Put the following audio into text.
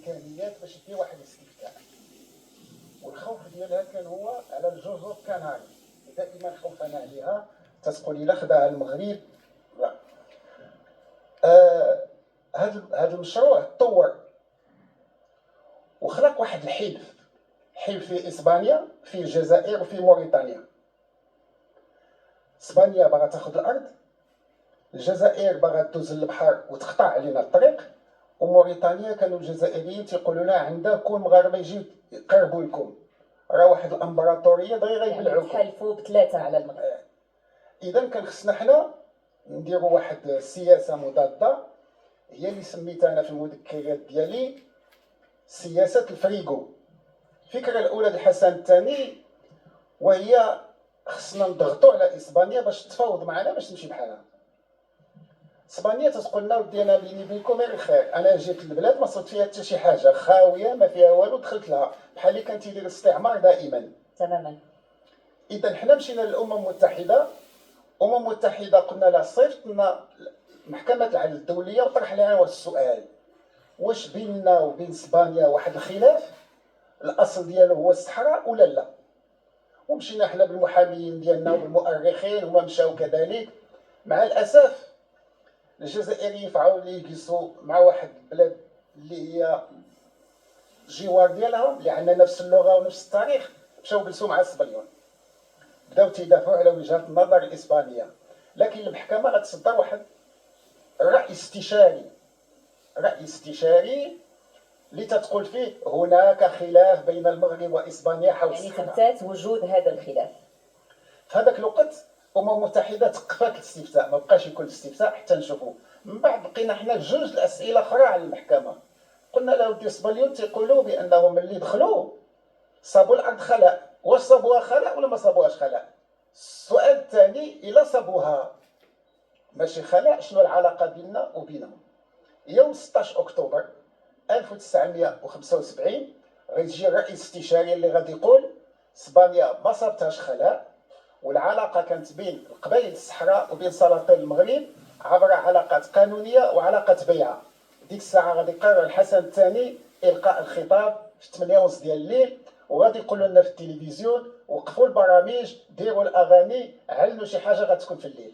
الامكانيات باش دير واحد الاستفتاء، والخوف ديالها كان هو على الجزر الكناري. دائما خوفنا عليها، تتقولي لا خداها المغرب لا. هذا المشروع تطور وخلق واحد الحلف في اسبانيا، في الجزائر، وفي موريتانيا. اسبانيا باغا تاخذ الارض، الجزائر باغا دوز البحر وتقطع علينا الطريق، وموريتانيا كانوا الجزائريين تيقولوا لها عندها كون مغاربه يجيو يقربوا لكم، راه واحد الامبراطوريه دغيا غيبلعوكم. يعني تحالفوا بثلاثه على المغرب. اذا كان خصنا حنا نديروا واحد السياسه مضاده، هي اللي سميتها انا في المذكرات ديالي سياسه الفريغو. الفكره الاولى للحسن الثاني، وهي خصنا نضغطوا على اسبانيا باش تفاوض معنا باش تمشي بحالها. اسبانيا تتقول لنا ودي انا بيني وبينكم غير خير، انا جيت للبلاد ما صرت فيها حتى شي حاجه، خاويه ما فيها والو، دخلت لها بحال اللي كان تيدير الاستعمار دائما. تماما. اذا حنا مشينا للامم المتحده، الامم المتحده قلنا لها صيفط لنا محكمه العدل الدوليه وطرح لها السؤال: واش بيننا وبين اسبانيا واحد الخلاف الاصل ديالو هو الصحراء ولا لا؟ ومشينا حنا بالمحاميين ديالنا وبالمؤرخين وما مشاو كذلك. مع الاسف الجزائريين فعاو اللي يجلسوا مع واحد البلاد اللي هي جوار ديالهم، اللي عندنا نفس اللغه ونفس التاريخ، مشاو جلسوا مع الصبيون، بداو تيدافعوا على وجهه النظر الاسبانيه. لكن المحكمه غتصدر واحد الراي استشاري، راي استشاري اللي تتقول فيه هناك خلاف بين المغرب واسبانيا حول يعني الصحراء. ثبتات وجود هذا الخلاف. في هذاك الوقت الامم المتحده توقفت الاستفتاء، ما بقاش يكون الاستفتاء حتى نشوفوا. من بعد بقينا حنا جوج الاسئله اخرى على المحكمه. قلنا له ودي الصبليون تيقولوا بانهم ملي دخلوا صابوا الارض خلاء، واش صابوها خلاء ولا ما صابوهاش خلاء؟ السؤال الثاني، الا صابوها ماشي خلاء شنو العلاقه بيننا وبينهم؟ يوم 16 اكتوبر 1975 غيجي الرئيس الاستشاري اللي غادي يقول اسبانيا ما صابتهاش خلاء، والعلاقه كانت بين القبائل الصحراء وبين سلاطين المغرب عبر علاقات قانونيه وعلاقه بيعه. ديك الساعه غادي يقرر الحسن الثاني القاء الخطاب في 8:30 ديال الليل، وغادي يقولوا لنا في التلفزيون وقفوا البرامج، ديروا الاغاني، علنوا شي حاجه غتكون في الليل.